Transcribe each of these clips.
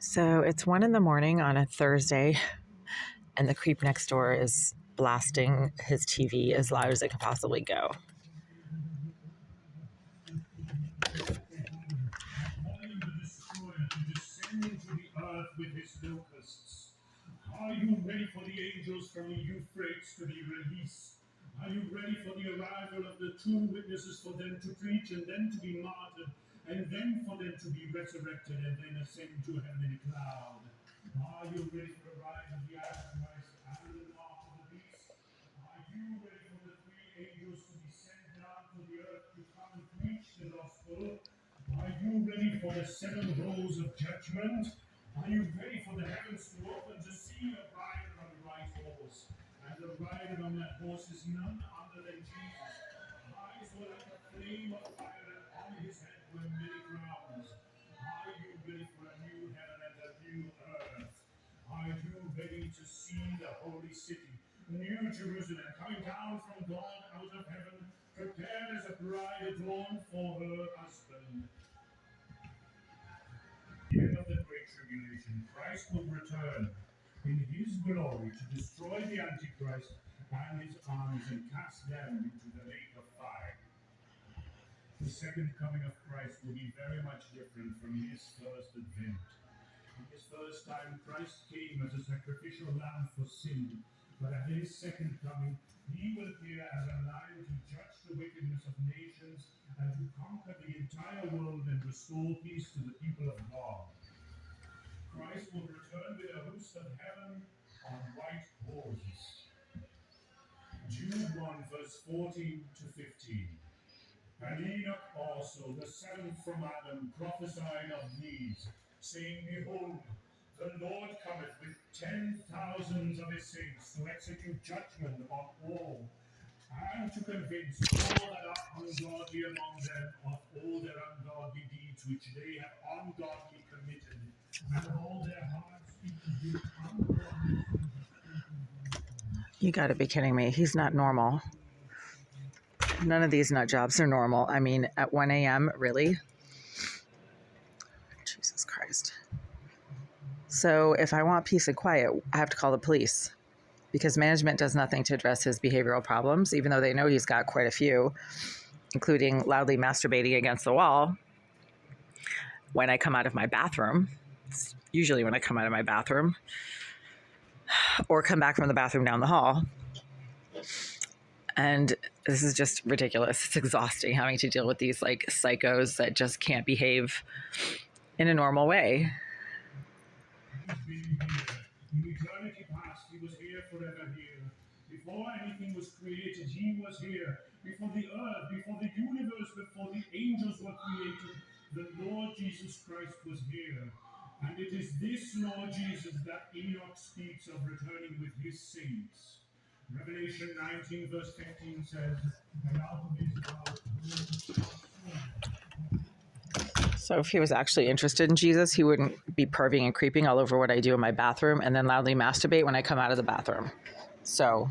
So it's 1 in the morning on a Thursday, and the creep next door is blasting his TV as loud as it can possibly go. With his locusts. Are you ready for the angels from the Euphrates to be released? Are you ready for the arrival of the two witnesses, for them to preach and then to be martyred, and then for them to be resurrected and then ascend to heaven in a cloud? Are you ready for the rise of the Antichrist and the mark of the beast? Are you ready for the three angels to be sent down to the earth to come and preach the gospel? Are you ready for the seven bowls of judgment? Are you ready for the heavens to open to see a rider on a white horse? And the rider on that horse is none other than Jesus. His eyes were like a flame of fire, and on his head were many crowns. Are you ready for a new heaven and a new earth? Are you ready to see the holy city, New Jerusalem, coming down from God out of heaven, prepared as a bride adorned for her husband? End of the Great Tribulation, Christ will return in his glory to destroy the Antichrist and his armies and cast them into the lake of fire. The second coming of Christ will be very much different from his first advent. In his first time, Christ came as a sacrificial lamb for sin, but at his second coming, he will appear as a lion to judge the wickedness of nations and to conquer the entire world and restore peace to the people of God. Christ will return with a host of heaven on white horses. Jude 1, verse 14 to 15. And Enoch also, the seventh from Adam, prophesied of these, saying, Behold, the Lord cometh with 10,000s of his saints to execute judgment upon all, and to convince all that are ungodly among them of all their ungodly deeds which they have ungodly committed, and of all their hard speeches ungodly. You gotta be kidding me. He's not normal. None of these nut jobs are normal. I mean, at 1 a.m., really? Jesus Christ. So if I want peace and quiet, I have to call the police because management does nothing to address his behavioral problems, even though they know he's got quite a few, including loudly masturbating against the wall when I come out of my bathroom. It's usually when I come out of my bathroom or come back from the bathroom down the hall. And this is just ridiculous. It's exhausting having to deal with these like psychos that just can't behave in a normal way. In eternity past, he was here, forever here. Before anything was created, he was here. Before the earth, before the universe, before the angels were created, the Lord Jesus Christ was here. And it is this Lord Jesus that Enoch speaks of returning with his saints. Revelation 19, verse 15 says, and out of his mouth. So if he was actually interested in Jesus, he wouldn't be perving and creeping all over what I do in my bathroom and then loudly masturbate when I come out of the bathroom. So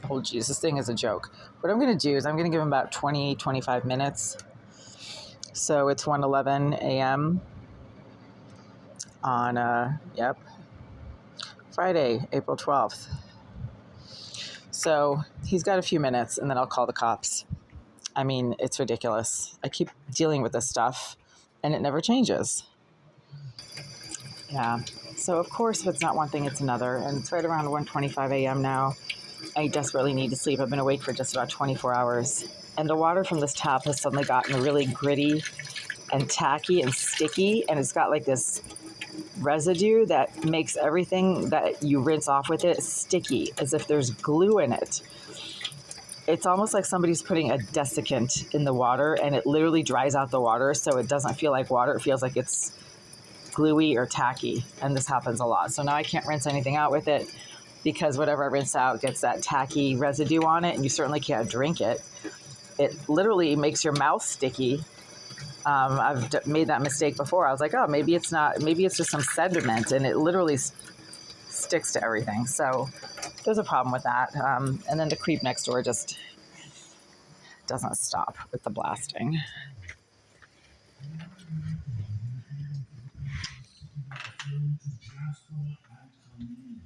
the whole Jesus thing is a joke. What I'm going to do is I'm going to give him about 20, 25 minutes. So it's 1:11 a.m. on, Friday, April 12th. So he's got a few minutes and then I'll call the cops. I mean, it's ridiculous. I keep dealing with this stuff and it never changes. Yeah. So of course, if it's not one thing, it's another. And it's right around 1:25 a.m. now. I desperately need to sleep. I've been awake for just about 24 hours. And the water from this tap has suddenly gotten really gritty and tacky and sticky. And it's got like this residue that makes everything that you rinse off with it sticky, as if there's glue in it. It's almost like somebody's putting a desiccant in the water and it literally dries out the water so it doesn't feel like water. It feels like it's gluey or tacky, and this happens a lot. So now I can't rinse anything out with it because whatever I rinse out gets that tacky residue on it, and you certainly can't drink it. It literally makes your mouth sticky. I've made that mistake before. I was like, oh, maybe it's just some sediment, and it literally sticks to everything. So there's a problem with that. And then the creep next door just doesn't stop with the blasting. to jasper and carnelian.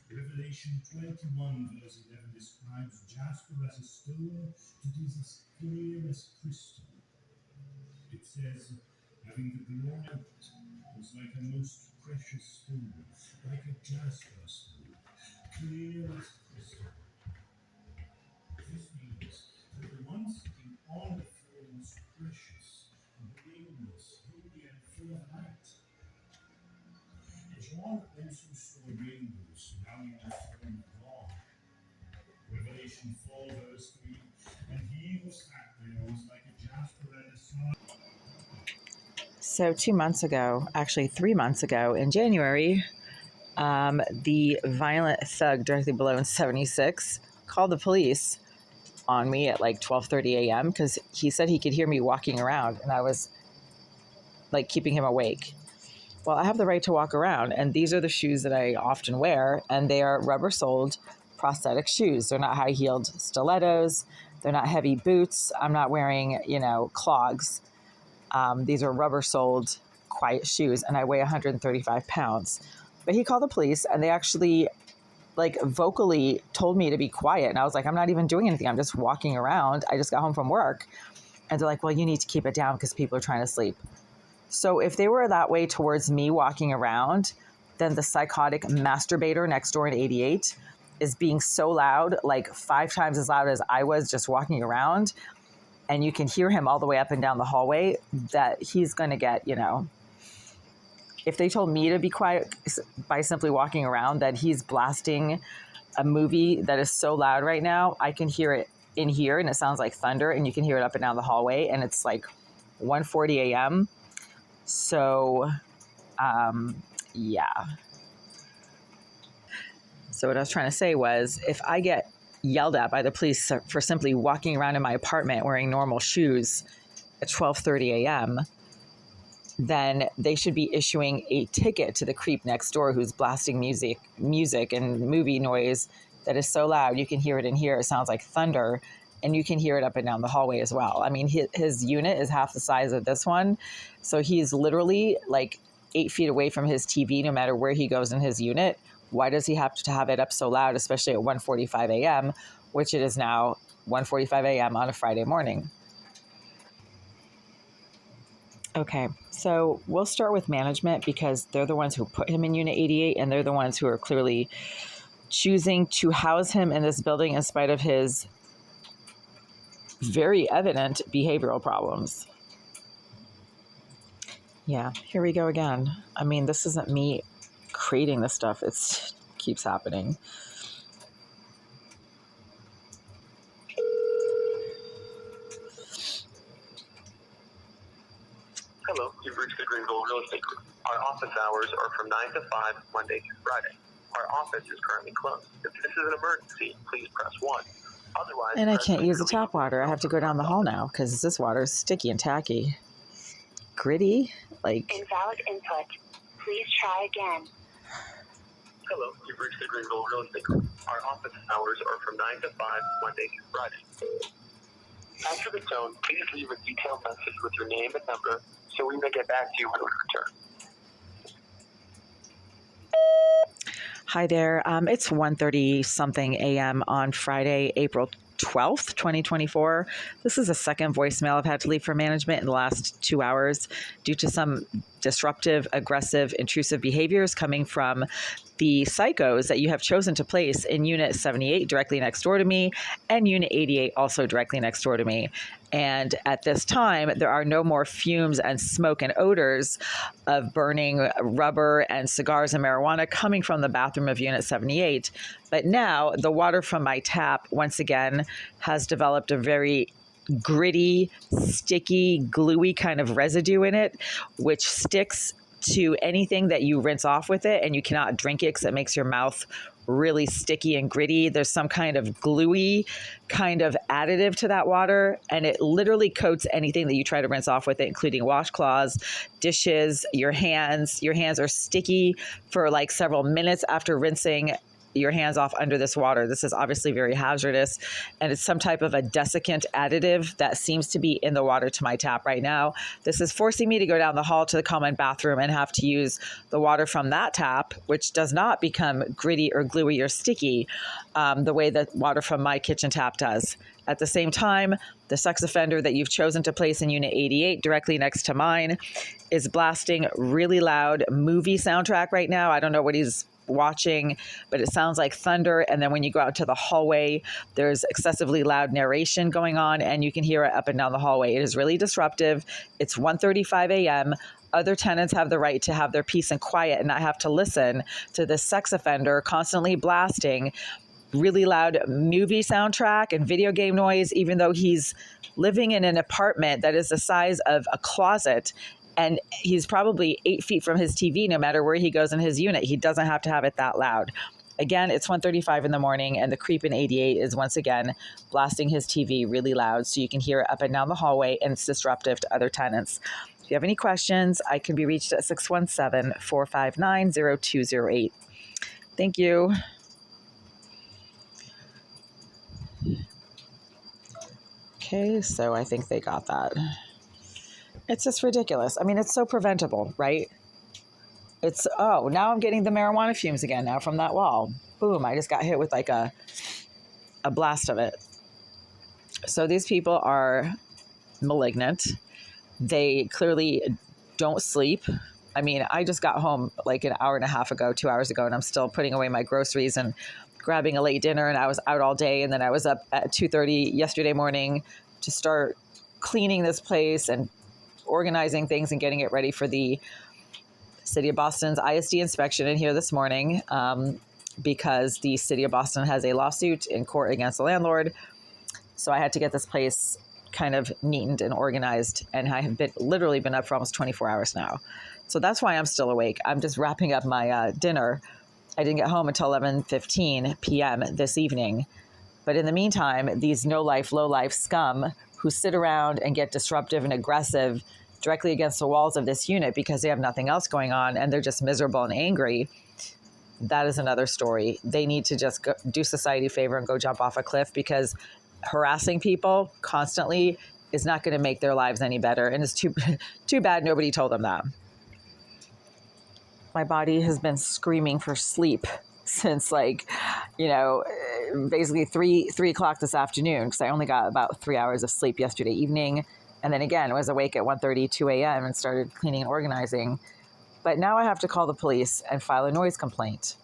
Revelation 21 verse 11 describes jasper as a stone that is as clear as crystal. It says, having the glory of it, was like a most precious stone, like a jasper stone, clear as crystal. This means that the one sitting on the throne was precious, blameless, holy, and full of light. John also saw rainbows surrounding the throne of God. Revelation 4 verse 3, and he who sat there was like a jasper and a sardine. So 2 months ago, actually 3 months ago, in January, the violent thug directly below in 76 called the police on me at like 12:30 a.m. because he said he could hear me walking around, and I was like keeping him awake. Well, I have the right to walk around, and these are the shoes that I often wear, and they are rubber-soled prosthetic shoes. They're not high-heeled stilettos. They're not heavy boots. I'm not wearing, clogs. These are rubber-soled, quiet shoes, and I weigh 135 pounds. But he called the police, and they actually, vocally told me to be quiet. And I was like, I'm not even doing anything. I'm just walking around. I just got home from work. And they're like, well, you need to keep it down because people are trying to sleep. So if they were that way towards me walking around, then the psychotic masturbator next door in 88 is being so loud, like 5 times as loud as I was just walking around. And you can hear him all the way up and down the hallway, that he's going to get, if they told me to be quiet by simply walking around, that he's blasting a movie that is so loud right now, I can hear it in here and it sounds like thunder, and you can hear it up and down the hallway, and it's like 1:40 a.m. So, yeah. So what I was trying to say was, if I get yelled at by the police for simply walking around in my apartment wearing normal shoes at 12:30 a.m., then they should be issuing a ticket to the creep next door who's blasting music and movie noise that is so loud you can hear it in here. It sounds like thunder, and you can hear it up and down the hallway as well. I mean, his unit is half the size of this one, so he's literally like 8 feet away from his TV no matter where he goes in his unit. Why does he have to have it up so loud, especially at 1:45 a.m., which it is now 1:45 a.m. on a Friday morning? Okay, so we'll start with management because they're the ones who put him in Unit 88, and they're the ones who are clearly choosing to house him in this building in spite of his very evident behavioral problems. Yeah, here we go again. I mean, this isn't me creating this stuff. It keeps happening. Hello, you've reached the Greenville Real Estate Group. Our office hours are from 9 to 5, Monday through Friday. Our office is currently closed. If this is an emergency, please press 1. Otherwise, and I can't use the tap water. I have to go down the hall now because this water is sticky and tacky. Gritty, like... Invalid input. Please try again. Hello, you've reached the Greenville Real Estate Group. Our office hours are from 9 to 5, Monday through Friday. After the tone, please leave a detailed message with your name and number so we may get back to you when we return. Hi there. It's 1:30 something a.m. on Friday, April 12th, 2024. This is the second voicemail I've had to leave for management in the last 2 hours due to some disruptive, aggressive, intrusive behaviors coming from the psychos that you have chosen to place in Unit 78 directly next door to me, and Unit 88 also directly next door to me. And at this time, there are no more fumes and smoke and odors of burning rubber and cigars and marijuana coming from the bathroom of Unit 78. But now the water from my tap, once again, has developed a very gritty, sticky, gluey kind of residue in it, which sticks to anything that you rinse off with it, and you cannot drink it because it makes your mouth really sticky and gritty. There's some kind of gluey kind of additive to that water, and it literally coats anything that you try to rinse off with it, including washcloths, dishes, your hands. Your hands are sticky for like several minutes after rinsing your hands off under this water. This is obviously very hazardous, and it's some type of a desiccant additive that seems to be in the water to my tap right now. This is forcing me to go down the hall to the common bathroom and have to use the water from that tap, which does not become gritty or gluey or sticky the way that water from my kitchen tap does. At the same time, the sex offender that you've chosen to place in Unit 88 directly next to mine is blasting really loud movie soundtrack right now. I don't know what he's watching, but it sounds like thunder. And then when you go out to the hallway, there's excessively loud narration going on, and you can hear it up and down the hallway. It is really disruptive. It's 1:35 a.m. Other tenants have the right to have their peace and quiet and not have to listen to this sex offender constantly blasting really loud movie soundtrack and video game noise, even though he's living in an apartment that is the size of a closet. And he's probably 8 feet from his TV no matter where he goes in his unit. He doesn't have to have it that loud. Again, it's 1:35 in the morning, and the creep in 88 is once again blasting his TV really loud so you can hear it up and down the hallway, and it's disruptive to other tenants. If you have any questions, I can be reached at 617-459-0208. Thank you. Okay, so I think they got that. It's just ridiculous. I mean, it's so preventable, right? It's, oh, now I'm getting the marijuana fumes again now from that wall. Boom, I just got hit with like a blast of it. So these people are malignant. They clearly don't sleep. I mean, I just got home like an hour and a half ago, 2 hours ago, and I'm still putting away my groceries and grabbing a late dinner, and I was out all day, and then I was up at 2:30 yesterday morning to start cleaning this place and organizing things and getting it ready for the City of Boston's ISD inspection in here this morning because the City of Boston has a lawsuit in court against the landlord. So I had to get this place kind of neatened and organized, and I have literally been up for almost 24 hours now. So that's why I'm still awake. I'm just wrapping up my dinner. I didn't get home until 11:15 p.m. this evening. But in the meantime, these no-life, low-life scum who sit around and get disruptive and aggressive directly against the walls of this unit because they have nothing else going on and they're just miserable and angry, that is another story. They need to just do society a favor and go jump off a cliff, because harassing people constantly is not going to make their lives any better. And it's too bad nobody told them that. My body has been screaming for sleep since basically 3 o'clock this afternoon, because I only got about 3 hours of sleep yesterday evening. And then again, I was awake at 1:30, 2 a.m. and started cleaning and organizing. But now I have to call the police and file a noise complaint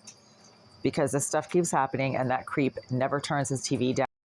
because this stuff keeps happening, and that creep never turns his TV down.